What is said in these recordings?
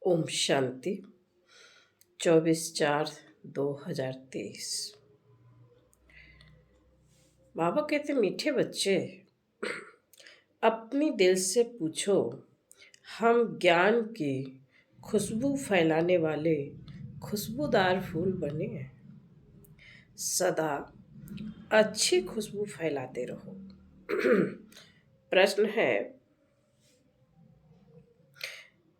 ओम शांति। 24/4/2023। बाबा कहते, मीठे बच्चे, अपनी दिल से पूछो, हम ज्ञान की खुशबू फैलाने वाले खुशबूदार फूल बने हैं। सदा अच्छी खुशबू फैलाते रहो। प्रश्न है,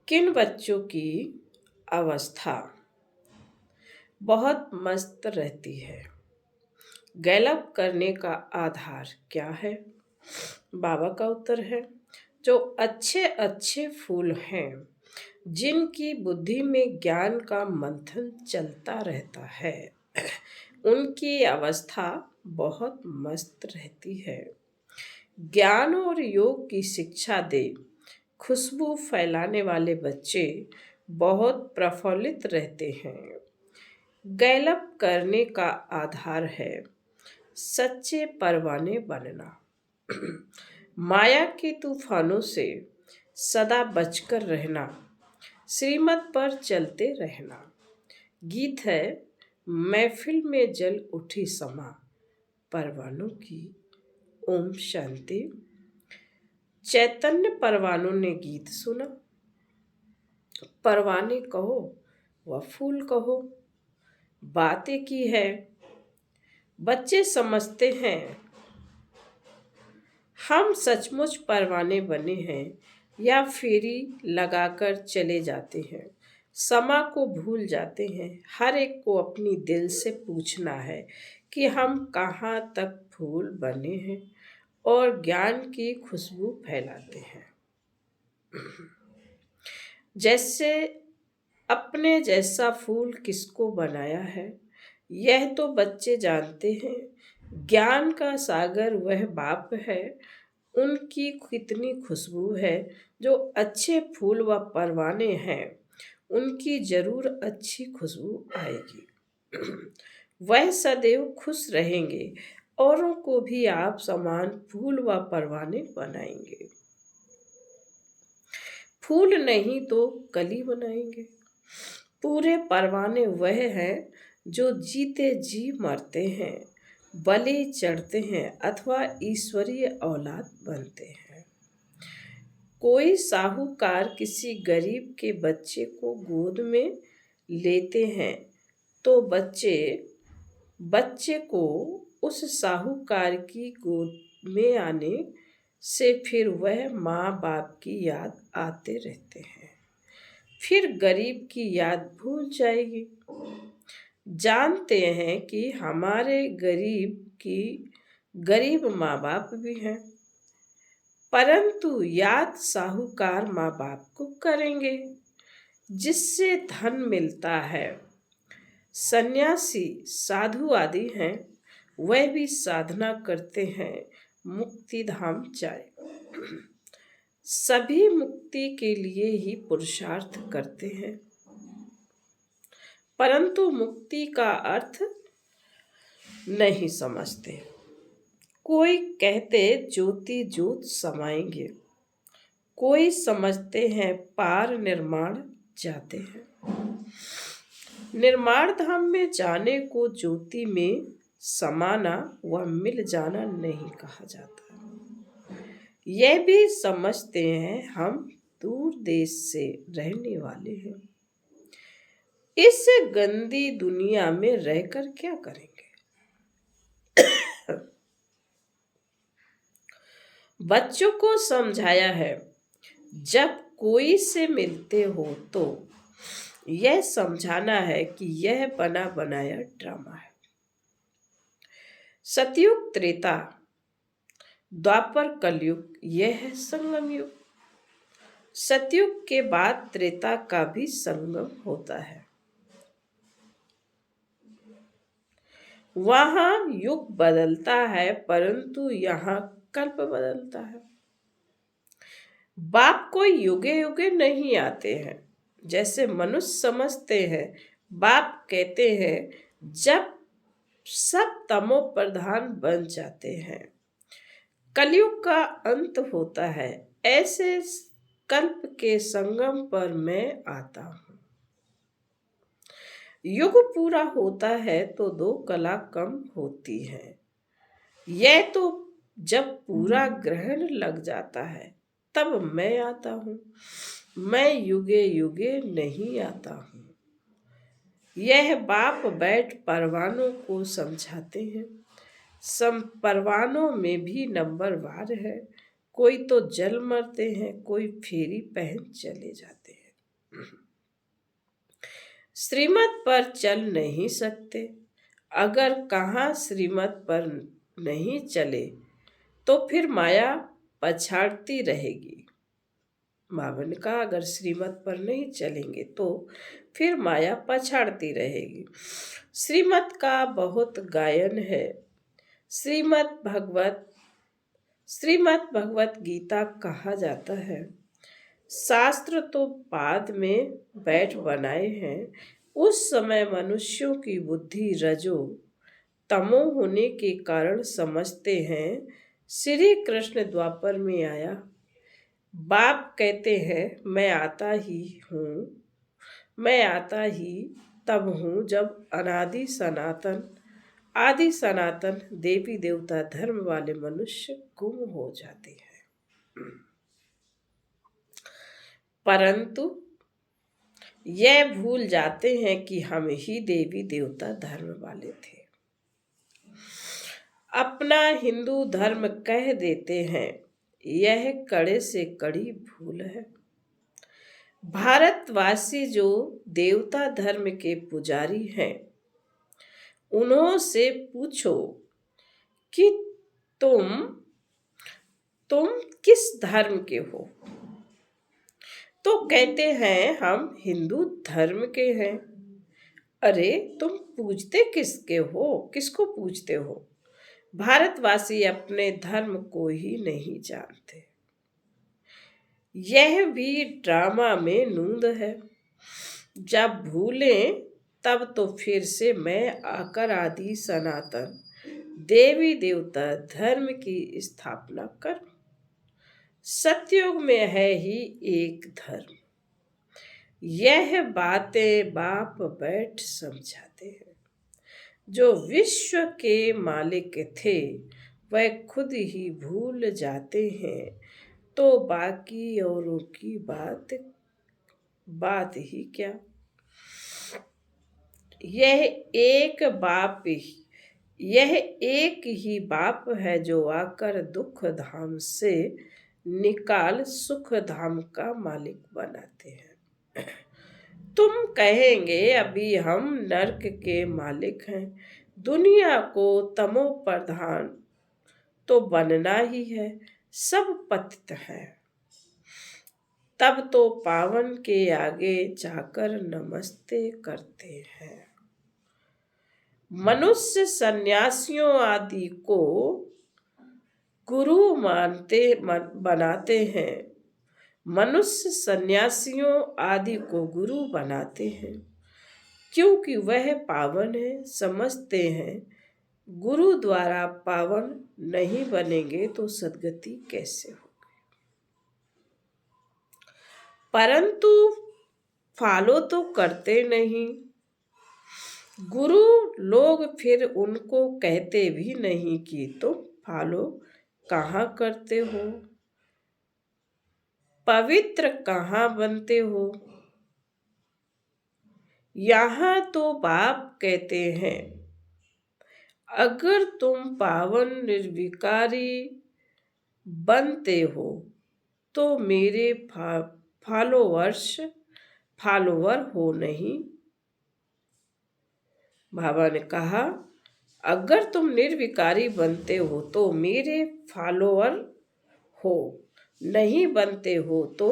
किन बच्चों की अवस्था बहुत मस्त रहती है? गैलप करने का आधार क्या है? बाबा का उत्तर है, जो अच्छे अच्छे फूल हैं, जिनकी बुद्धि में ज्ञान का मंथन चलता रहता है, उनकी अवस्था बहुत मस्त रहती है। ज्ञान और योग की शिक्षा दे खुशबू फैलाने वाले बच्चे बहुत प्रफुल्लित रहते हैं। गैलप करने का आधार है सच्चे परवाने बनना। माया के तूफानों से सदा बचकर रहना, श्रीमत पर चलते रहना। गीत है, महफिल में जल उठी समा परवानों की। ओम शांति। चैतन्य परवानों ने गीत सुना। परवाने कहो व फूल कहो, बातें की है। बच्चे समझते हैं हम सचमुच परवाने बने हैं या फेरी लगाकर चले जाते हैं। समा को भूल जाते हैं। हर एक को अपनी दिल से पूछना है कि हम कहाँ तक फूल बने हैं और ज्ञान की खुशबू फैलाते हैं। जैसे अपने जैसा फूल किसको बनाया है, यह तो बच्चे जानते हैं। ज्ञान का सागर वह बाप है, उनकी कितनी खुशबू है। जो अच्छे फूल व परवाने हैं, उनकी जरूर अच्छी खुशबू आएगी। वह सदैव खुश रहेंगे, औरों को भी आप समान फूल व परवाने बनाएंगे। फूल नहीं तो कली बनाएंगे। पूरे परवाने वह हैं जो जीते जी मरते हैं, बलि चढ़ते हैं अथवा ईश्वरीय औलाद बनते हैं। कोई साहूकार किसी गरीब के बच्चे को गोद में लेते हैं तो बच्चे को उस साहूकार की गोद में आने से फिर वह माँ बाप की याद आते रहते हैं। फिर गरीब की याद भूल जाएगी। जानते हैं कि हमारे गरीब माँ बाप भी हैं, परंतु याद साहूकार माँ बाप को करेंगे जिससे धन मिलता है। सन्यासी साधु आदि हैं, वह भी साधना करते हैं मुक्ति धाम जाए। सभी मुक्ति के लिए ही पुरुषार्थ करते हैं, परंतु मुक्ति का अर्थ नहीं समझते। कोई कहते ज्योति ज्योत समाएंगे, कोई समझते हैं पार निर्माण जाते हैं। निर्माण धाम में जाने को ज्योति में समाना व मिल जाना नहीं कहा जाता। यह भी समझते हैं हम दूर देश से रहने वाले हैं, इस गंदी दुनिया में रहकर क्या करेंगे। बच्चों को समझाया है, जब कोई से मिलते हो तो यह समझाना है कि यह बना बनाया ड्रामा है। सतयुग, त्रेता, द्वापर, कलयुग, यह है संगम युग। सतयुग के बाद त्रेता का भी संगम होता है। वहां युग बदलता है, परंतु यहाँ कल्प बदलता है। बाप कोई युगे युगे नहीं आते हैं जैसे मनुष्य समझते हैं। बाप कहते हैं जब सब तमो प्रधान बन जाते हैं, कलयुग का अंत होता है। ऐसे कल्प के संगम पर मैं आता हूँ। युग पूरा होता है तो दो कला कम होती है। यह तो जब पूरा ग्रहण लग जाता है तब मैं आता हूँ। मैं युगे युगे नहीं आता हूँ। यह बाप बैठ परवानों को समझाते हैं। परवानों में भी नंबरवार है। कोई तो जल मरते हैं, कोई फेरी पहन चले जाते हैं। श्रीमत पर चल नहीं सकते। अगर कहाँ श्रीमत पर नहीं चले तो फिर माया पछाड़ती रहेगी। बाबा ने कहा अगर श्रीमत पर नहीं चलेंगे तो फिर माया पछाड़ती रहेगी। श्रीमत का बहुत गायन है। श्रीमत भगवत गीता कहा जाता है। शास्त्र तो बाद में बैठ बनाए हैं। उस समय मनुष्यों की बुद्धि रजो तमो होने के कारण समझते हैं श्री कृष्ण द्वापर में आया। बाप कहते हैं मैं आता ही तब हूँ जब आदि सनातन देवी देवता धर्म वाले मनुष्य गुम हो जाते हैं। परंतु यह भूल जाते हैं कि हम ही देवी देवता धर्म वाले थे। अपना हिंदू धर्म कह देते हैं। यह कड़े से कड़ी भूल है। भारतवासी जो देवता धर्म के पुजारी हैं उन्हों से पूछो कि तुम किस धर्म के हो, तो कहते हैं हम हिंदू धर्म के हैं। अरे तुम पूजते किसको पूजते हो? भारतवासी अपने धर्म को ही नहीं जानते। यह भी ड्रामा में नूंद है। जब भूलें तब तो फिर से मैं आकर आदि सनातन देवी देवता धर्म की स्थापना करूं। सतयुग में है ही एक धर्म। यह बातें बाप बैठ समझाते हैं। जो विश्व के मालिक थे वह खुद ही भूल जाते हैं तो बाकी औरों की बात ही क्या। यह एक ही बाप है जो आकर दुख धाम से निकाल सुख धाम का मालिक बनाते हैं। तुम कहेंगे अभी हम नरक के मालिक हैं। दुनिया को तमो प्रधान तो बनना ही है। सब पतित है। तब तो पावन के आगे जाकर नमस्ते करते हैं। मनुष्य सन्यासियों आदि को गुरु बनाते हैं। मनुष्य सन्यासियों आदि को गुरु बनाते हैं क्योंकि वह पावन है। समझते हैं गुरु द्वारा पावन नहीं बनेंगे तो सद्गति कैसे होगी। परंतु फॉलो तो करते नहीं। गुरु लोग फिर उनको कहते भी नहीं कि तुम फॉलो कहाँ करते हो, पवित्र कहाँ बनते हो। यहाँ तो बाप कहते हैं अगर तुम पावन निर्विकारी बनते हो तो मेरे फॉलोवर हो नहीं। बाबा ने कहा अगर तुम निर्विकारी बनते हो तो मेरे फॉलोवर हो, नहीं बनते हो तो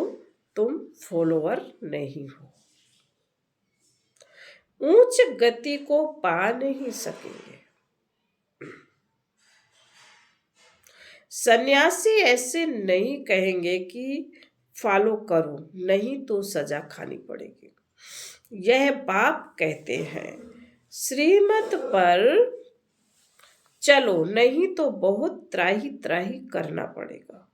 तुम फॉलोवर नहीं हो। ऊंच गति को पा नहीं सकेंगे। सन्यासी ऐसे नहीं कहेंगे कि फॉलो करो नहीं तो सजा खानी पड़ेगी। यह बाप कहते हैं श्रीमत पर चलो नहीं तो बहुत त्राही त्राही करना पड़ेगा।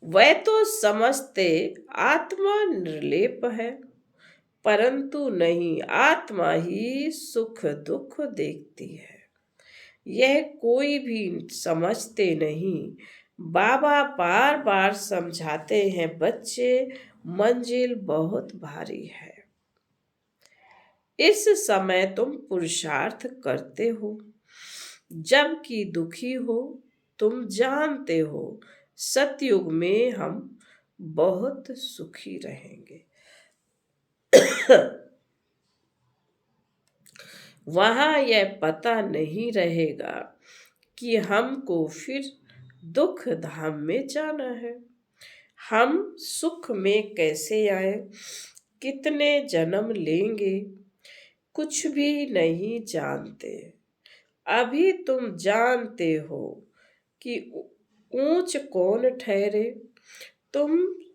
वह तो समझते आत्मा निर्लेप है, परंतु नहीं, आत्मा ही सुख दुख देखती है। यह कोई भी समझते नहीं। बाबा बार बार समझाते हैं, बच्चे, मंजिल बहुत भारी है। इस समय तुम पुरुषार्थ करते हो, जबकि दुखी हो। तुम जानते हो सतयुग में हम बहुत सुखी रहेंगे। वहां यह पता नहीं रहेगा कि हमको फिर दुख धाम में जाना है। हम सुख में कैसे आए, कितने जन्म लेंगे, कुछ भी नहीं जानते। अभी तुम जानते हो कि ऊंच कौन ठहरे। तुम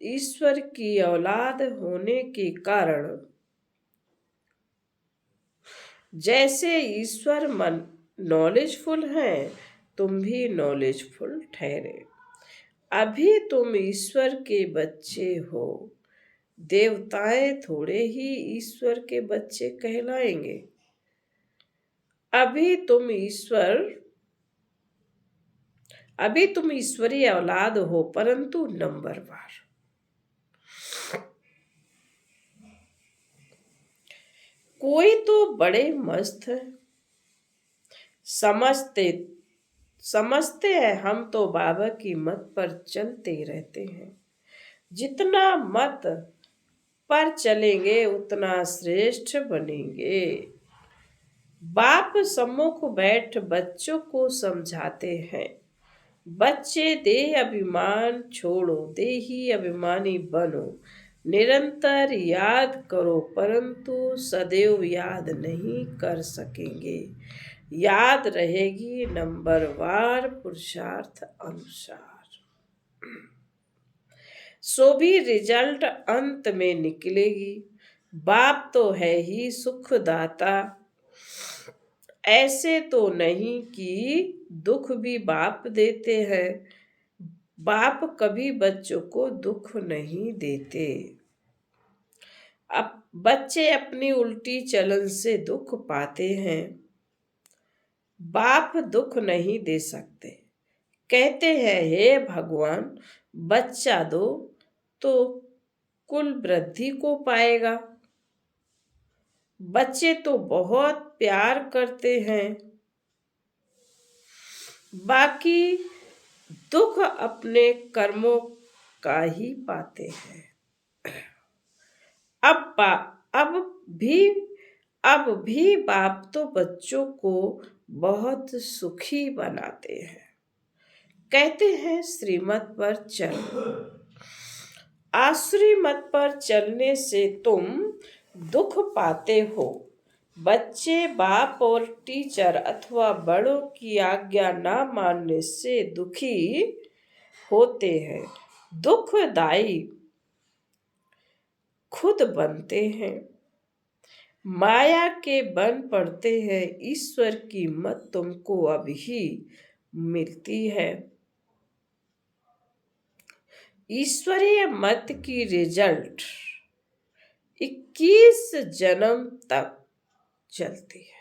ईश्वर की औलाद होने के कारण जैसे ईश्वर मन नॉलेजफुल है, तुम भी नॉलेजफुल ठहरे। अभी तुम ईश्वर के बच्चे हो। देवताएं थोड़े ही ईश्वर के बच्चे कहलाएंगे। अभी तुम ईश्वरीय औलाद हो, परंतु नंबरवार। कोई तो बड़े मस्त है, समझते समझते हैं हम तो बाबा की मत पर चलते रहते हैं। जितना मत पर चलेंगे उतना श्रेष्ठ बनेंगे। बाप सम्मुख बैठ बच्चों को समझाते हैं, बच्चे देह अभिमान छोड़ो, देही अभिमानी बनो। निरंतर याद करो, परंतु सदैव याद नहीं कर सकेंगे। याद रहेगी नंबरवार पुरुषार्थ अनुसार। सो भी रिजल्ट अंत में निकलेगी। बाप तो है ही सुखदाता। ऐसे तो नहीं कि दुख भी बाप देते हैं। बाप कभी बच्चों को दुख नहीं देते। अब बच्चे अपनी उल्टी चलन से दुख पाते हैं। बाप दुख नहीं दे सकते। कहते हैं, हे भगवान, बच्चा दो तो कुल वृद्धि को पाएगा। बच्चे तो बहुत प्यार करते हैं, बाकी दुख अपने कर्मों का ही पाते हैं। अब भी अब भी बाप तो बच्चों को बहुत सुखी बनाते हैं। कहते हैं, श्रीमत पर चल। आसुरी मत पर चलने से तुम दुख पाते हो। बच्चे बाप और टीचर अथवा बड़ों की आज्ञा ना मानने से दुखी होते हैं। दुखदाई खुद बनते हैं, माया के बन पड़ते हैं। ईश्वर की मत तुमको अभी मिलती है। ईश्वरीय मत की रिजल्ट 21 जन्म तक चलती है।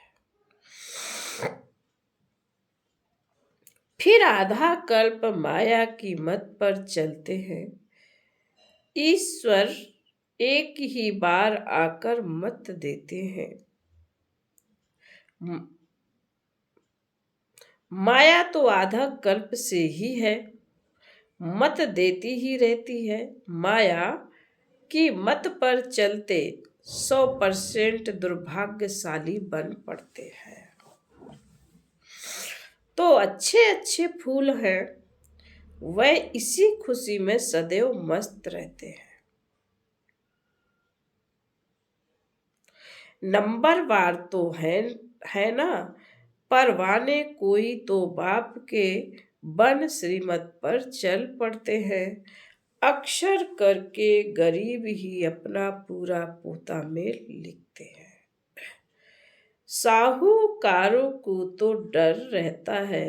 फिर आधा कल्प माया की मत पर चलते हैं। ईश्वर एक ही बार आकर मत देते हैं। माया तो आधा कल्प से ही है, मत देती ही रहती है। माया की मत पर चलते 100% दुर्भाग्यशाली बन पड़ते हैं। तो अच्छे अच्छे फूल हैं, वह इसी खुशी में सदैव मस्त रहते हैं। नंबरवार तो है ना, परवाने कोई तो बाप के बन श्रीमत पर चल पड़ते हैं। अक्षर करके गरीब ही अपना पूरा पोता मेल लिखते हैं। साहूकारों को तो डर रहता है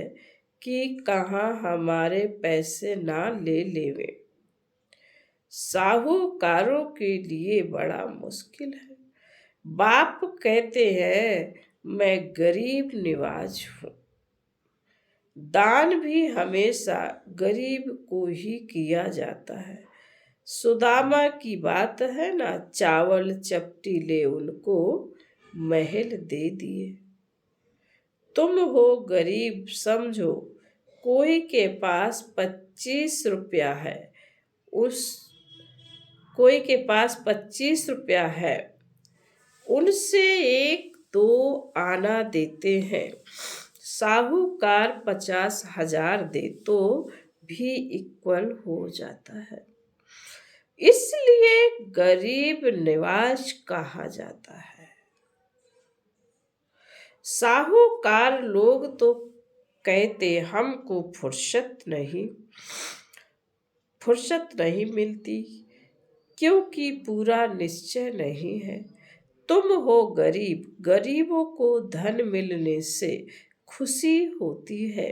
कि कहाँ हमारे पैसे ना ले लेवे। साहूकारों के लिए बड़ा मुश्किल है। बाप कहते हैं मैं गरीब निवाज हूँ। दान भी हमेशा गरीब को ही किया जाता है। सुदामा की बात है ना, चावल चपटी ले उनको महल दे दिए। तुम हो गरीब समझो, कोई के पास 25 रुपया है, उस कोई के पास 25 रुपया है, उनसे 1-2 आना देते हैं। साहूकार 50,000 दे तो भी इक्वल हो जाता है। इसलिए गरीब निवाज कहा जाता है। साहूकार लोग तो कहते हमको फुर्सत नहीं मिलती, क्योंकि पूरा निश्चय नहीं है। तुम हो गरीब, गरीबों को धन मिलने से खुशी होती है।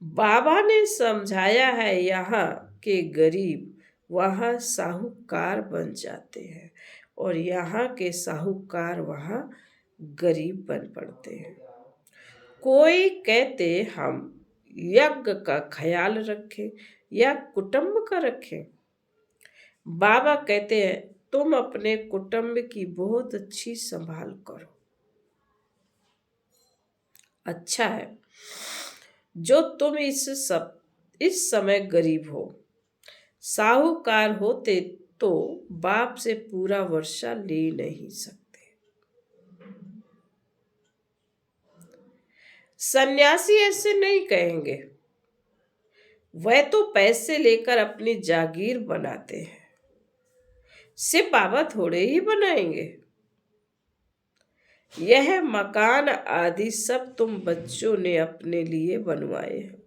बाबा ने समझाया है यहाँ के गरीब वहाँ साहूकार बन जाते हैं, और यहाँ के साहूकार वहाँ गरीब बन पड़ते हैं। कोई कहते हम यज्ञ का ख्याल रखें या कुटुंब का रखें। बाबा कहते हैं तुम अपने कुटुंब की बहुत अच्छी संभाल करो। अच्छा है जो तुम इस समय गरीब हो। साहूकार होते तो बाप से पूरा वर्षा ले नहीं सकते। सन्यासी ऐसे नहीं कहेंगे, वह तो पैसे लेकर अपनी जागीर बनाते हैं, सिर्फ बाबा थोड़े ही बनाएंगे। यह मकान आदि सब तुम बच्चों ने अपने लिए बनवाए हैं,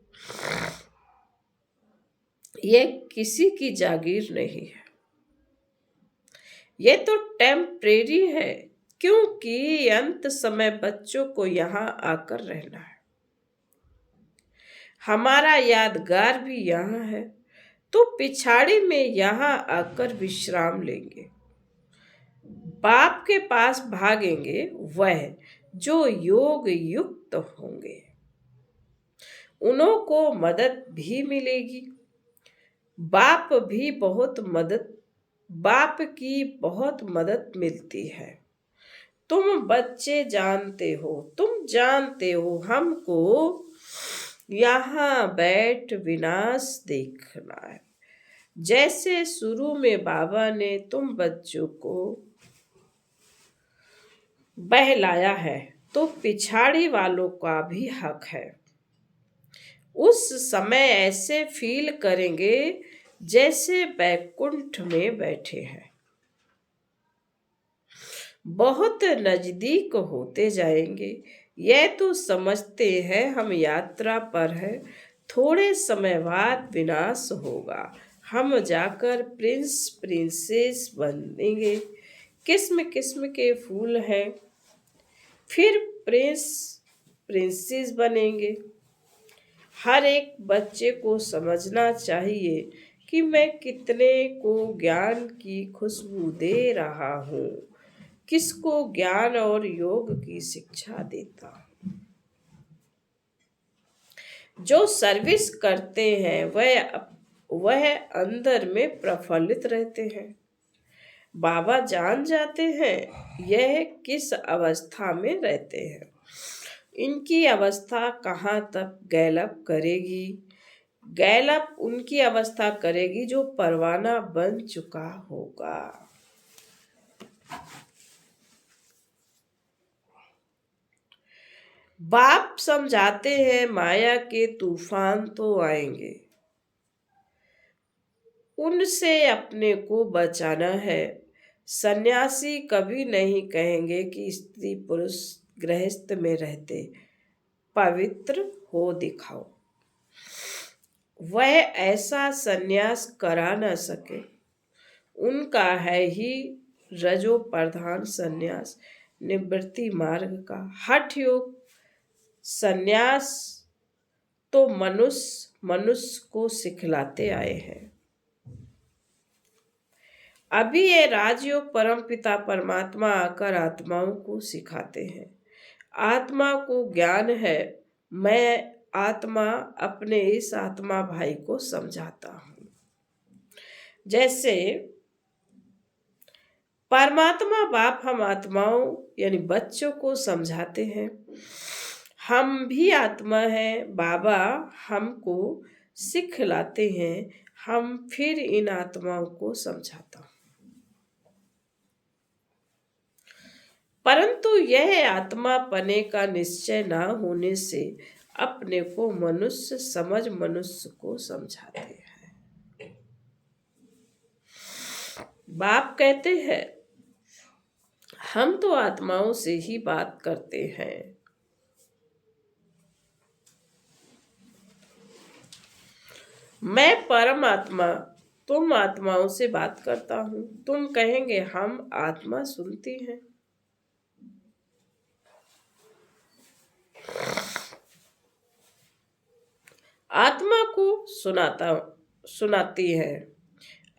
यह किसी की जागीर नहीं है। यह तो टेम्परेरी है, क्योंकि अंत समय बच्चों को यहाँ आकर रहना है। हमारा यादगार भी यहाँ है, तो पिछाड़ी में यहाँ आकर विश्राम लेंगे। बाप के पास भागेंगे वह जो योग युक्त होंगे, उन्हों को मदद भी मिलेगी। बाप की बहुत मदद मिलती है। तुम बच्चे तुम जानते हो हमको यहाँ बैठ विनाश देखना है। जैसे शुरू में बाबा ने तुम बच्चों को बहलाया है, तो पिछाड़ी वालों का भी हक है। उस समय ऐसे फील करेंगे जैसे बैकुंठ में बैठे हैं। बहुत नजदीक होते जाएंगे। यह तो समझते हैं हम यात्रा पर है, थोड़े समय बाद विनाश होगा। हम जाकर प्रिंसेस बनेंगे। किस्म किस्म के फूल हैं, फिर प्रिंसेस बनेंगे। हर एक बच्चे को समझना चाहिए कि मैं कितने को ज्ञान की खुशबू दे रहा हूँ, किसको ज्ञान और योग की शिक्षा देता हूँ। जो सर्विस करते हैं वह अंदर में प्रफुल्लित रहते हैं। बाबा जान जाते हैं यह किस अवस्था में रहते हैं। इनकी अवस्था कहाँ तक गैलप करेगी। गैलप उनकी अवस्था करेगी जो परवाना बन चुका होगा। बाप समझाते हैं माया के तूफान तो आएंगे, उनसे अपने को बचाना है। सन्यासी कभी नहीं कहेंगे कि स्त्री पुरुष गृहस्थ में रहते पवित्र हो दिखाओ। वह ऐसा सन्यास करा न सके। उनका है ही रजो प्रधान सन्यास, निवृत्ति मार्ग का। हठ योग सन्यास तो मनुष्य को सिखलाते आए हैं। अभी ये राजयोग परमपिता परमात्मा आकर आत्माओं को सिखाते हैं। आत्मा को ज्ञान है। मैं आत्मा अपने इस आत्मा भाई को समझाता हूँ। जैसे परमात्मा बाप हम आत्माओं यानी बच्चों को समझाते हैं, हम भी आत्मा हैं, बाबा हमको सिखलाते हैं, हम फिर इन आत्माओं को समझाता हूँ। परंतु यह आत्मा पने का निश्चय ना होने से अपने को मनुष्य समझ मनुष्य को समझाते हैं। बाप कहते हैं हम तो आत्माओं से ही बात करते हैं। मैं परमात्मा तुम आत्माओं से बात करता हूं। तुम कहेंगे हम आत्मा सुनती हैं। आत्मा को सुनाती है।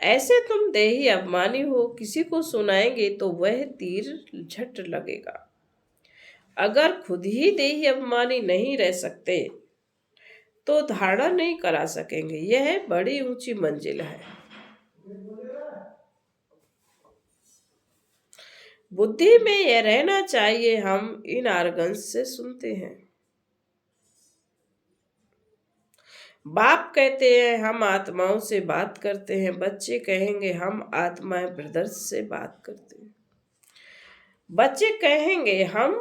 ऐसे तुम देही अभिमानी हो, किसी को सुनाएंगे तो वह तीर झट लगेगा। अगर खुद ही देही अभिमानी नहीं रह सकते तो धारणा नहीं करा सकेंगे। यह बड़ी ऊंची मंजिल है। बुद्धि में यह रहना चाहिए हम इन आर्गन्स से सुनते हैं। बाप कहते हैं हम आत्माओं से बात करते हैं। बच्चे कहेंगे हम आत्माएं ब्रदर्स से बात करते हैं। बच्चे कहेंगे हम,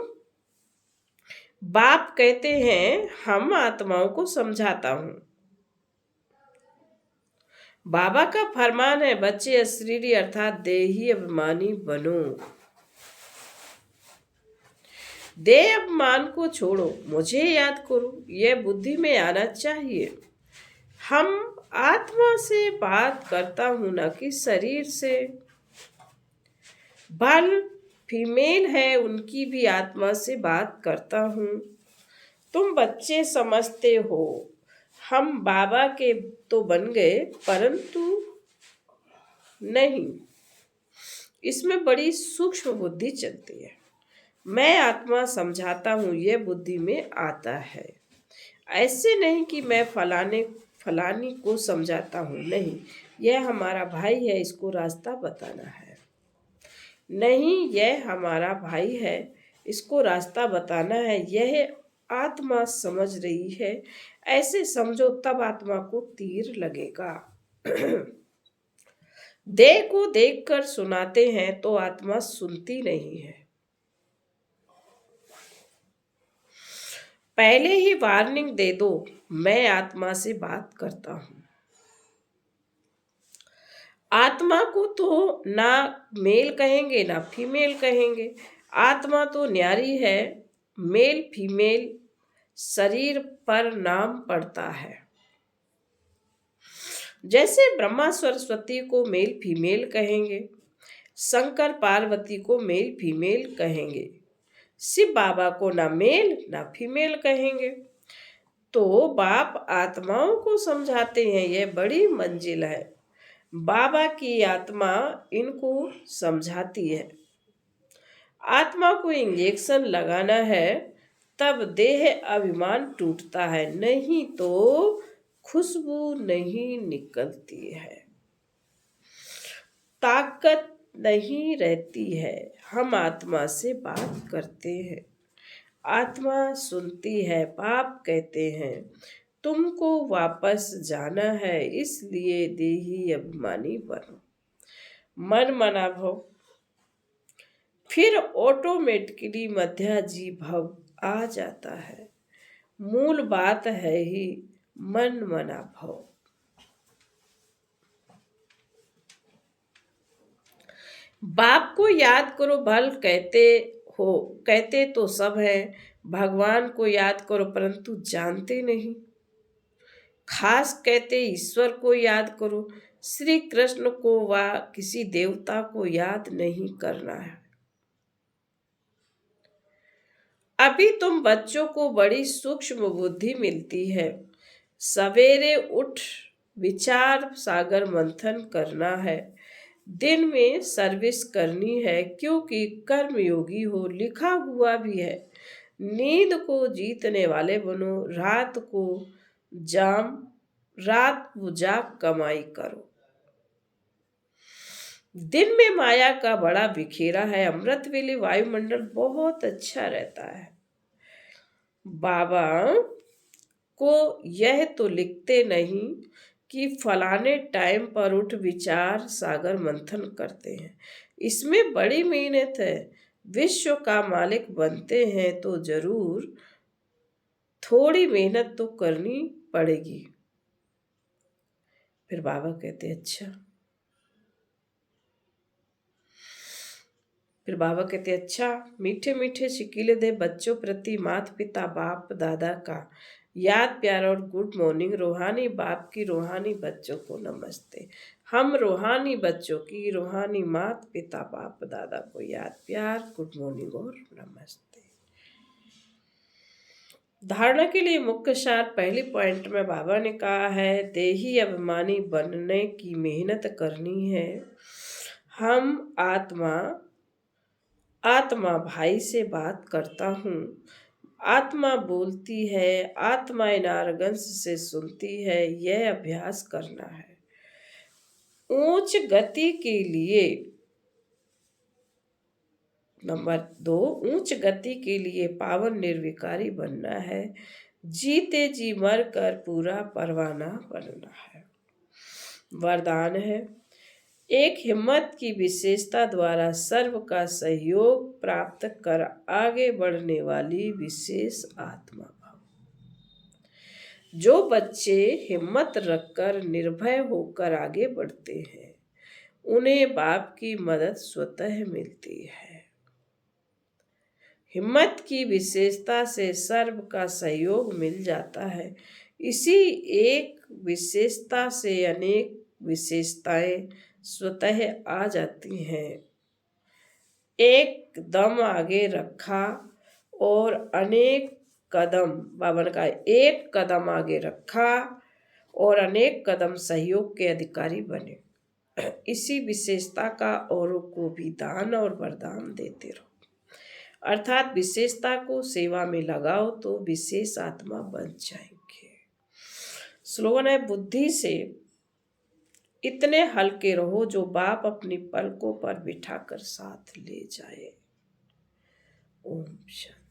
बाप कहते हैं हम आत्माओं को समझाता हूं। बाबा का फरमान है बच्चे अशरीरी अर्थात देही अभिमानी बनो। देह अभिमान को छोड़ो, मुझे याद करो, यह बुद्धि में आना चाहिए। हम आत्मा से बात करता हूं ना कि शरीर से। बल फीमेल है उनकी भी आत्मा से बात करता हूं। तुम बच्चे समझते हो हम बाबा के तो बन गए, परंतु नहीं, इसमें बड़ी सूक्ष्म बुद्धि चलती है। मैं आत्मा समझाता हूं, यह बुद्धि में आता है। ऐसे नहीं कि मैं फलानी को समझाता हूं, नहीं, यह हमारा भाई है, इसको रास्ता बताना है। नहीं, यह हमारा भाई है, इसको रास्ता बताना है। यह आत्मा समझ रही है, ऐसे समझो, तब आत्मा को तीर लगेगा। देह को देखकर सुनाते हैं तो आत्मा सुनती नहीं है। पहले ही वार्निंग दे दो, मैं आत्मा से बात करता हूं। आत्मा को तो ना मेल कहेंगे ना फीमेल कहेंगे। आत्मा तो न्यारी है। मेल फीमेल शरीर पर नाम पड़ता है। जैसे ब्रह्मा सरस्वती को मेल फीमेल कहेंगे, शंकर पार्वती को मेल फीमेल कहेंगे, शिव बाबा को ना मेल ना फीमेल कहेंगे। तो बाप आत्माओं को समझाते हैं, यह बड़ी मंजिल है। बाबा की आत्मा इनको समझाती है। आत्मा को इंजेक्शन लगाना है तब देह अभिमान टूटता है, नहीं तो खुशबू नहीं निकलती है, ताकत नहीं रहती है। हम आत्मा से बात करते हैं, आत्मा सुनती है। बाप कहते हैं तुमको वापस जाना है, इसलिए देही अभिमानी बनो। मन मना भव, फिर ऑटोमेटिकली मध्याजी भव आ जाता है। मूल बात है ही मन मना भव। बाप को याद करो, भल कहते तो सब है। भगवान को याद करो परंतु जानते नहीं। खास कहते ईश्वर को याद करो, श्री कृष्ण को व किसी देवता को याद नहीं करना है। अभी तुम बच्चों को बड़ी सूक्ष्म बुद्धि मिलती है। सवेरे उठ विचार सागर मंथन करना है। दिन में सर्विस करनी है क्योंकि कर्मयोगी हो, लिखा हुआ भी है। नींद को जीतने वाले बनो, जाम रात को जाग कमाई करो। दिन में माया का बड़ा बिखेरा है, अमृत वेले वायुमंडल बहुत अच्छा रहता है। बाबा को यह तो लिखते नहीं कि फलाने टाइम पर उठ विचार सागर मंथन करते हैं। इसमें बड़ी मेहनत है। विश्व का मालिक बनते हैं तो जरूर थोड़ी मेहनत तो करनी पड़ेगी। फिर बाबा कहते अच्छा। फिर बाबा कहते अच्छा, मीठे मीठे शिकीले दे बच्चों प्रति माता पिता बाप दादा का याद प्यार और गुड मॉर्निंग। रूहानी बाप की रूहानी बच्चों को नमस्ते। हम रूहानी बच्चों की रूहानी माता पिता बाप दादा को याद प्यार, गुड मॉर्निंग और नमस्ते। धारणा के लिए मुख्य सार पहली पॉइंट में बाबा ने कहा है, देही अभिमानी बनने की मेहनत करनी है। हम आत्मा भाई से बात करता हूँ, आत्मा बोलती है, आत्मा इनारगंश से सुनती है, यह अभ्यास करना है। ऊंच गति के लिए नंबर 2, ऊंच गति के लिए पावन निर्विकारी बनना है। जीते जी मर कर पूरा परवाना बनना है। वरदान है, एक हिम्मत की विशेषता द्वारा सर्व का सहयोग प्राप्त कर आगे बढ़ने वाली विशेष आत्मा भाव। जो बच्चे हिम्मत रखकर निर्भय होकर आगे बढ़ते हैं, उन्हें बाप की मदद स्वतः मिलती है। हिम्मत की विशेषता से सर्व का सहयोग मिल जाता है। इसी एक विशेषता से अनेक विशेषताएं स्वतः आ जाती हैं। एक दम आगे रखा और अनेक कदम, बाबा ने कहा एक कदम आगे रखा और अनेक कदम सहयोग के अधिकारी बने। इसी विशेषता का औरों को भी दान और वरदान देते रहो। अर्थात विशेषता को सेवा में लगाओ तो विशेष आत्मा बन जाएंगे। स्लोगन है, बुद्धि से इतने हल्के रहो जो बाप अपनी पलकों पर बिठाकर साथ ले जाए। ओम शांति।